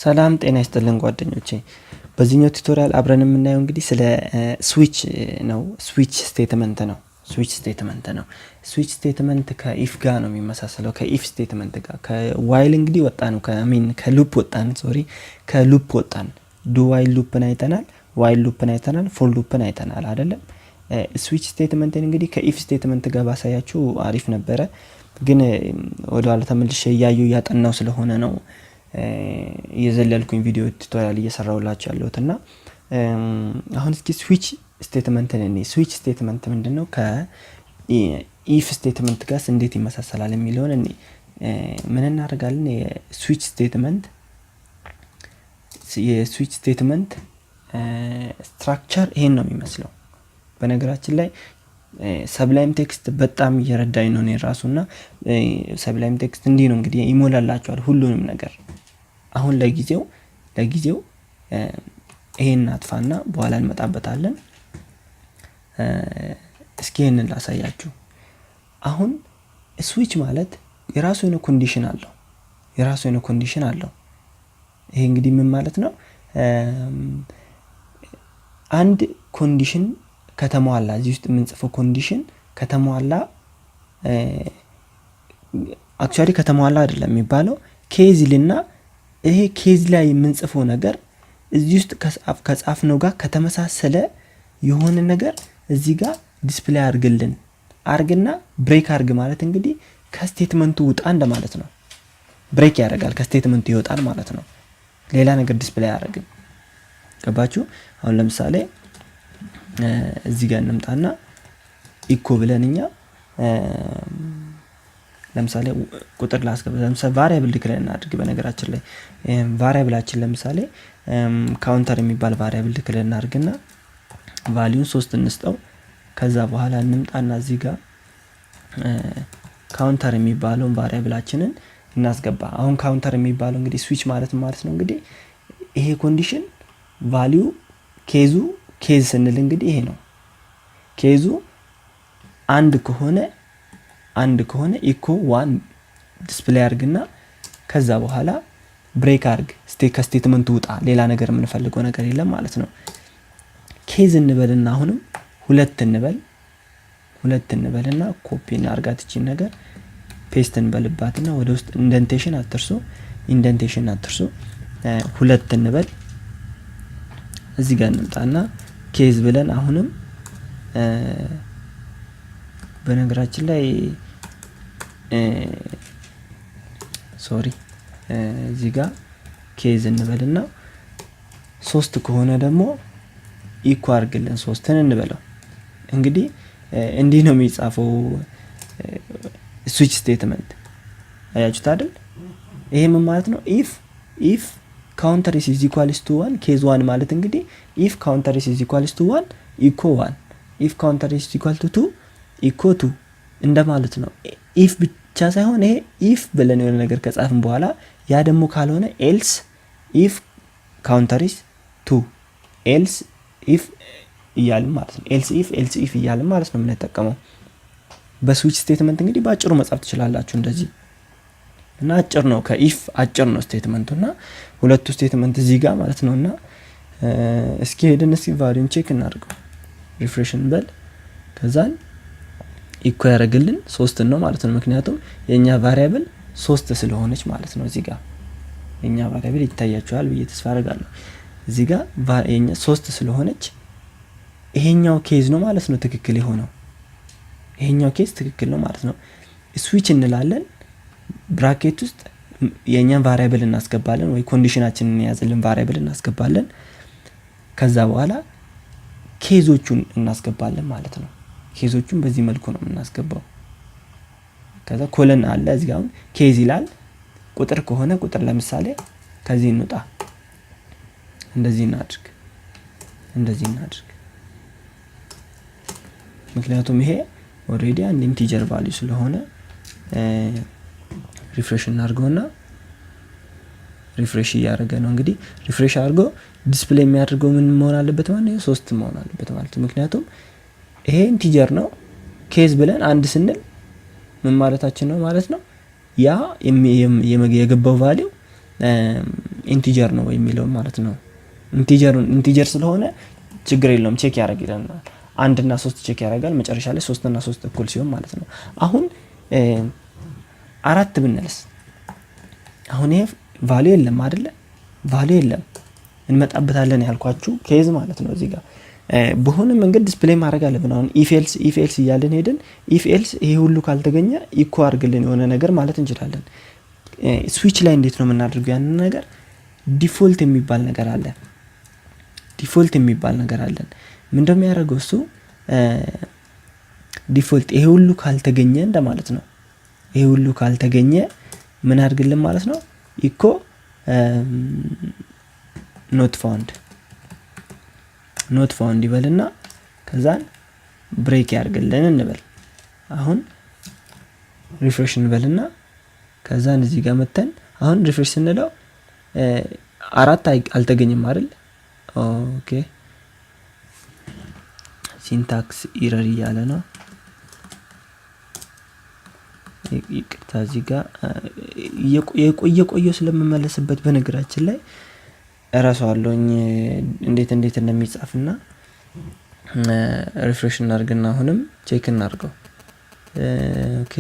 ሰላም ጤና ይስጥልን ጓደኞቼ። በዚህኛው ቱቶሪያል አብረን የምናየው እንግዲህ ስለ ስዊች ነው። ስዊች ስቴትመንት ነው። ስዊች ስቴትመንት ከኢፍ ጋር ነው የሚመሳሰለው፣ ከኢፍ ስቴትመንት ጋር። ከዋይል እንግዲህ ወጣ ነው ከሉፕ ወጣን፣ ከሉፕ ወጣን። ዱ ዋይል ሉፕን አይተናል፣ ዋይል ሉፕን አይተናል፣ ፎር ሉፕን አይተናል አይደለም። ስዊች ስቴትመንት እንግዲህ ከኢፍ ስቴትመንት ጋር ባሳያችሁ አሪፍ ነበረ፣ ግን ወደ ኋላ ተመልሼ ያጠናው ስለሆነ ነው የዘለልኩኝ ቪዲዮ ቱቶሪያል እየሰራሁላችሁ ያለሁትና አሁን እስኪ ስዊች ስቴትመንት ነኝ። ስዊች ስቴትመንት ምንድነው ከኢፍ ስቴትመንት ጋር እንዴት ይመሳሰላል የሚለውን ምን እናደርጋለን? የስዊች ስቴትመንት ስትራክቸር ይሄን ነው የሚመስለው። በነገራችን ላይ ሰብላይም ቴክስት በጣም እየረዳኝ ነው ራሱና ሰብላይም ቴክስት እንዲህ ነው እንግዲህ ይሞላላችኋል ሁሉንም ነገር። አሁን ለጊዜው ይሄን አጥፋና በኋላ እንመጣበታለን። እስኪ ይሄንን ላሳያችሁ። አሁን ስዊች ማለት የራሱ የሆነ ኮንዲሽን አለው። ይሄ እንግዲህ ምን ማለት ነው? አንድ ኮንዲሽን ከተሟላ፣ እዚህ ውስጥ የምንጽፈው ኮንዲሽን ከተሟላ፣ አክቹአሊ ከተሟላ አይደለም የሚባለው ኬዝልና ይሄ ኬዝ ላይ የምንጽፈው ነገር እዚህ ውስጥ ከጻፍነው ጋር ከተመሳሰለ የሆነ ነገር እዚህ ጋር ዲስፕሌይ አርግና ብሬክ አርግ ማለት እንግዲህ ከስቴትመንቱ ውጣ እንደማለት ነው። ብሬክ ያደርጋል፣ ከስቴትመንቱ ይወጣል ማለት ነው። ሌላ ነገር ዲስፕሌይ አያደርግም። ገባችሁ? አሁን ለምሳሌ እዚህ ጋር እንምጣና ኢኮ ብለንኛ ለምሳሌ ቁጥር ላስገባ። ለምሳሌ ቫሪያብል ዲክሌር እናድርግ። በነገራችን ላይ ቫሪያብላችን ለምሳሌ ካውንተር የሚባል ቫሪያብል ዲክሌር እናድርግና ቫልዩን 3 እንስጠው። ከዛ በኋላ እንምጣና እዚህ ጋር ካውንተር የሚባለውን ቫሪያብላችንን እናስገባ። አሁን ካውንተር የሚባለው እንግዲህ ስዊች ማለት ነው እንግዲህ ይሄ ኮንዲሽን ቫልዩ ኬዝ ስንል እንግዲህ ይሄ ነው። ኬዙ አንድ ከሆነ ኢኮ 1 ዲስፕሌይ አርግና ከዛ በኋላ ብሬክ አርግ፣ ከስቴትመንቱ ውጣ። ሌላ ነገር የምንፈልገው ነገር የለም ማለት ነው። ኬዝ እንበልና አሁንም ሁለት እንበልና ኮፒ እናርጋት እቺን ነገር ፔስት እንበልባትና ወደ ውስጥ ኢንደንቴሽን አትርሱ። ሁለት እንበል። እዚህ ጋር እንምጣና ኬዝ ብለን አሁንም በነገራችን ላይ እዚህ ጋር ኬዝ እንበልና 3 ከሆነ ደግሞ ኢኳ አርግልን 3ን እንበለው። እንግዲህ እንዲህ ነው የሚጻፈው ስዊች ስቴትመንት። አያችሁት አይደል? ይሄ ምን ማለት ነው? ኢፍ counter is equals to 1 case 1 ማለት እንግዲህ if counter is equals to 1 echo 1 if counter is equal to 2 echo 2 እንደማለት ነው። if ብቻ ሳይሆን ይሄ if ብለን የሆነ ነገር ከጻፍን በኋላ ያ ደግሞ ካልሆነ else if counter is 2 else if እያልን ማለት ነው። else if እያልን ማለት ነው የምንጠቀመው። በስዊች ስቴትመንት እንግዲህ ባጭሩ መጻፍ ትችላላችሁ እንደዚህ እና አጭር ነው። ከኢፍ አጭር ነው ስቴትመንቱና ሁለቱ ስቴትመንት እዚህ ጋር ማለት ነውና እስኪ ሄደን ቫልዩን ቼክ እናድርገው። ሪፍሬሽ እንበል። ከዛን ኢኮ ያደርግልን 3 ነው ማለት ነው። ምክንያቱም የኛ ቫሪያብል 3 ስለሆነች ማለት ነው። እዚህ ጋር የኛ ቫሪያብል ይታያችኋል ብዬ ተስፋ አደርጋለሁ። እዚህ ጋር የኛ 3 ስለሆነች ይሄኛው ኬዝ ነው ማለት ነው ትክክል የሆነው። ይሄኛው ኬዝ ትክክል ነው ማለት ነው። ስዊች እንላለን። ብራኬት ውስጥ የኛን ቫሪያብል እናስገባለን ወይ ኮንዲሽናችንን ያዘልን ቫሪያብል እናስገባለን። ከዛ በኋላ ኬዞቹን እናስገባለን ማለት ነው። ኬዞቹን በዚህ መልኩ ነው የምናስገባው። ከዛ ኮለን አለ እዚህ ጋር ኬዝ ይላል። ቁጥር ከሆነ ቁጥር ለምሳሌ ከዚህ እንውጣ፣ እንደዚህ እናድርግ። ምክንያቱም ይሄ ኦሬዲ አንድ ኢንቲጀር ቫልዩ ስለሆነ ሪፍሬሽ እናድርገውና ሪፍሬሽ ያደረገ ነው። እንግዲህ ሪፍሬሽ አድርጎ ዲስፕሌይ የሚያደርገው ምን መሆን አለበት ማለት ነው? 3 መሆን አለበት ማለት ነው። ምክንያቱም ይሄ ኢንቲጀር ነው። ኬዝ ብለን አንድ ስንል ምን ማለታችን ነው ማለት ነው? ያ የገባው ቫልዩ ኢንቲጀር ነው የሚለው ማለት ነው። ኢንቲጀር ስለሆነ ችግር የለውም ቼክ ያደርግልናል። 1 እና 3 ቼክ ያደርጋል። መጨረሻ ላይ 3 እና 3 እኩል ሲሆን ማለት ነው። አሁን 4 ብንልስ አሁን ይሄ ቫልዩ የለም አይደለ? ቫልዩ የለም እንመጣበታለን ያልኳችሁ ኬዝ ማለት ነው። እዚህ ጋር በሆነ መንገድ ዲስፕሌይ ማድረግ አለብን። አሁን ኢፍ ኤልስ እያልን ሄድን ኢፍ ኤልስ ይሄ ሁሉ ካልተገኘ ኢኮ አድርግልን የሆነ ነገር ማለት እንችላለን። ስዊች ላይ እንዴት ነው የምናደርገው ያንን ነገር? ዲፎልት የሚባል ነገር አለ። ምን እንደሚያደርገው እሱ ዲፎልት ይሄ ሁሉ ካልተገኘ እንደማለት ነው። ይሄ ሁሉ ካልተገኘ ምን አድርግልን ማለት ነው? ኢኮ ኖት ፋውንድ ይበልና ከዛን ብሬክ ያርግልን እንበል። አሁን ሪፍሬሽ እንበልና ከዛን እዚህ ጋር መተን አሁን ሪፍሬሽ ስንለው 4 አልተገኘም አይደል? ኦኬ ሲንታክስ ኢረር እያለ ነው። ይቅርታ እዚህ ጋር የቆየ ስለምመለስበት በነገራችን ላይ እራሳለሁኝ እንዴት እንደሚጻፍና ሪፍሬሽ እናርግና አሁንም ቼክ እናርገው። ኦኬ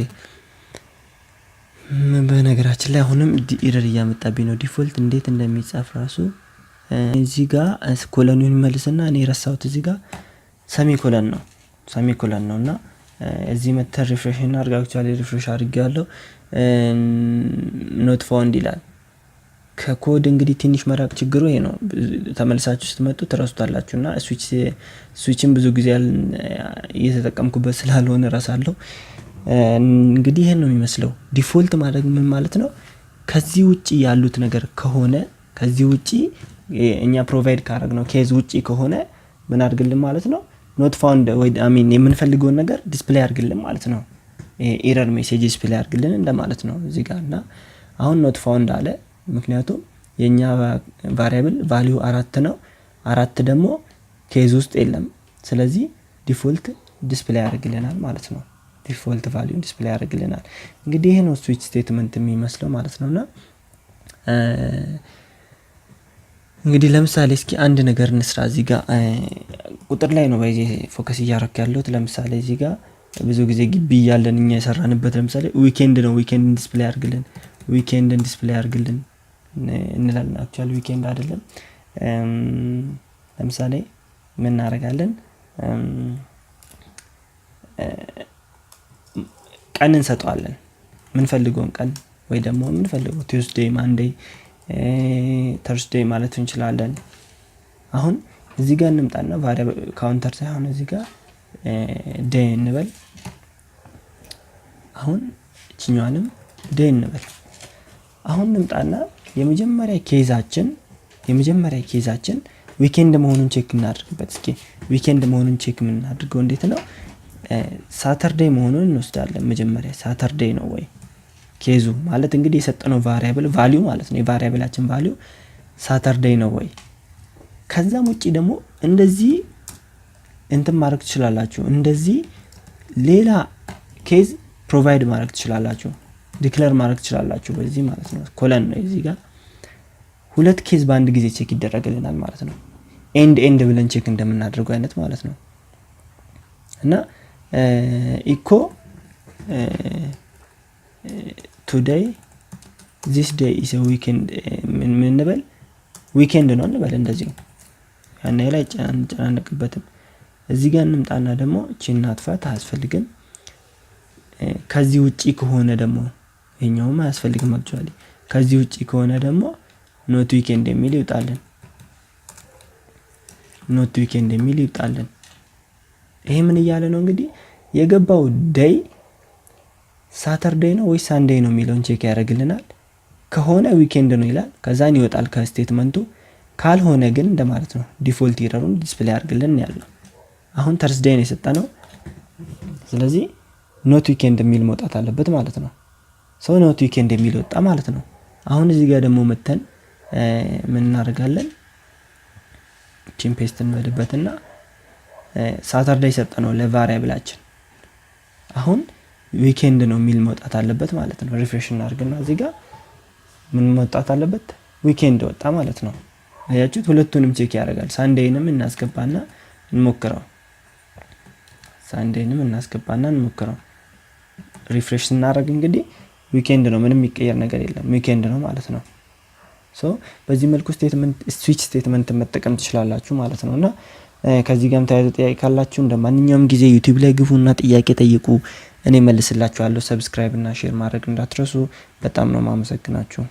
በነገራችን ላይ አሁንም ኢረር እያመጣብኝ ነው። ዲፎልት እንዴት እንደሚጻፍ ራሱ እዚህ ጋር ኮለኑን መልስና እኔ ረሳሁት። እዚህ ጋር ሰሚኮለን ነውና እዚህ መተር ሪፍሬሽ እናርጋችኋል። ሪፍሬሽ አድርጌያለሁ። ኖት ፋውንድ ይላል። ከኮድ እንግዲህ ትንሽ መራቅ ችግሩ ይሄ ነው። ተመልሳችሁ ስትመጡ ትረሱታላችሁና ስዊችን ብዙ ጊዜ እየተጠቀምኩበት ስላልሆነ እረሳለሁ። እንግዲህ ይሄን ነው የሚመስለው። ዲፎልት ማድረግ ምን ማለት ነው? ከዚህ ውጪ ያሉት ነገር ከሆነ ከዚህ ውጪ እኛ ፕሮቫይድ ካረግነው ኬዝ ውጪ ከሆነ ምን አድርግልን ማለት ነው? ኖት ፋውንድ ወይ የምንፈልገውን ነገር ዲስፕሌይ አድርግልን ማለት ነው። ኤረር ሜሴጅ ዲስፕሌይ አድርግልን እንደማለት ነው እዚህ ጋር። እና አሁን ኖት ፋውንድ አለ። ምክንያቱም የኛ ቫሪያብል ቫልዩ 4 ነው። 4 ደግሞ ኬዝ ውስጥ የለም። ስለዚህ ዲፎልት ዲስፕሌይ ያደርግልናል ማለት ነው። ዲፎልት ቫልዩ ዲስፕሌይ ያደርግልናል። እንግዲህ ይሄ ነው ስዊች ስቴትመንት የሚመስለው ማለት ነውና እንግዲህ ለምሳሌ እስኪ አንድ ነገር እንስራ። እዚህ ጋር ቁጥር ላይ ነው በዚህ ፎከስ እያደረኩ ያለሁት። ለምሳሌ እዚህ ጋር ብዙ ጊዜ ግቢ ያለን እኛ የሰራንበት ለምሳሌ ዊኬንድ ነው። ዊኬንድ ዲስፕሌይ አድርግልን እንላለን። አክቹአሊ ዊኬንድ አይደለም። ለምሳሌ ምን እናደርጋለን? ቀን እንሰጠዋለን። ምን ፈልገውን ቀን ወይ ደግሞ ምን ፈልገው ቲውስዴይ፣ ማንዴይ፣ ተርስዴይ ማለት እንችላለን። አሁን እዚህ ጋር እንምጣና ቫሪያብል ካውንተር ሳይሆን እዚህ ጋር ዴይ እንበል። አሁን እቺኛዋንም ዴይ እንበል። አሁን እንምጣና የመጀመሪያ ኬዛችን ዊኬንድ መሆኑን ቼክ እናድርግበት። እስኪ ዊኬንድ መሆኑን ቼክ የምናደርገው እንዴት ነው? ሳተርዴይ መሆኑን እንወስዳለን። መጀመሪያ ሳተርዴይ ነው ወይ ኬዙ ማለት እንግዲህ የሰጠነው ቫሪያብል ቫልዩ ማለት ነው። የቫሪያብላችን ቫልዩ ሳተርዴይ ነው ወይ? ከዛም ውጪ ደግሞ እንደዚህ እንትን ማድረግ ትችላላችሁ። እንደዚህ ሌላ ኬዝ ፕሮቫይድ ማድረግ ትችላላችሁ፣ ዲክሌር ማድረግ ትችላላችሁ በዚህ ማለት ነው። ኮለን ነው እዚህ ጋር 2 ኬዝ በአንድ ጊዜ ቼክ ይደረግልናል ማለት ነው። ኤንድ ብለን ቼክ እንደምናደርገው አይነት ማለት ነው። እና ኢኮ ቱዴይ ዚስ ዴይ ኢዝ አ ዊኬንድ ምን እንበል? ዊኬንድ ነው እንበል። እንደዚህ ያኔ ላይ ጫናንቀበትም። እዚህ ጋር እንምጣና ደግሞ እቺን አጥፋት አያስፈልግም። ከዚህ ውጪ ከሆነ ደግሞ ይሄኛውም አያስፈልግም አክቹአሊ። ከዚህ ውጪ ከሆነ ደግሞ ኖት ዊኬንድ የሚል ይውጣልን። ይሄ ምን እያለ ነው እንግዲህ የገባው ዴይ ሳተርዴይ ነው ወይ ሳንዴይ ነው የሚለውን ቼክ ያደርግልናል። ከሆነ ዊኬንድ ነው ይላል፣ ከዛን ይወጣል ከስቴትመንቱ። ካልሆነ ግን እንደማለት ነው ዲፎልት ኢረሩን ዲስፕሌይ አድርግልን ያለው። አሁን ተርስዴይ ነው የሰጠነው፣ ስለዚህ ኖት ዊኬንድ የሚል መውጣት አለበት ማለት ነው። ሰው ኖት ዊኬንድ የሚል ወጣ ማለት ነው። አሁን እዚህ ጋር ደግሞ መተን ምን እናደርጋለን? ቺን ፔስት እንበልበትና ሳተርዴይ ሰጠነው ለቫሪያብላችን። አሁን ዊኬንድ ነው የሚል መውጣት አለበት ማለት ነው። ሪፍሬሽ እናድርግና እዚህ ጋር ምን መውጣት አለበት? ዊኬንድ ወጣ ማለት ነው። አያችሁት? ሁለቱንም ቼክ ያደርጋል። ሳንዴይንም እናስገባና እንሞክረው። ሳንዴይንም እናስገባና እንሞክረው። ሪፍሬሽ ስናደርግ እንግዲህ ዊኬንድ ነው፣ ምንም የሚቀየር ነገር የለም፣ ዊኬንድ ነው ማለት ነው። ሶ በዚህ መልኩ ስዊች ስቴትመንት መጠቀም ትችላላችሁ ማለት ነውና ከዚህ ጋርም ተያይዞ ጥያቄ ካላችሁ እንደማንኛውም ጊዜ ዩቲዩብ ላይ ግቡና ጥያቄ ጠይቁ፣ እኔ መልስላችኋለሁ። ሰብስክራይብ እና ሼር ማድረግ እንዳትረሱ። በጣም ነው ማመሰግናችሁ።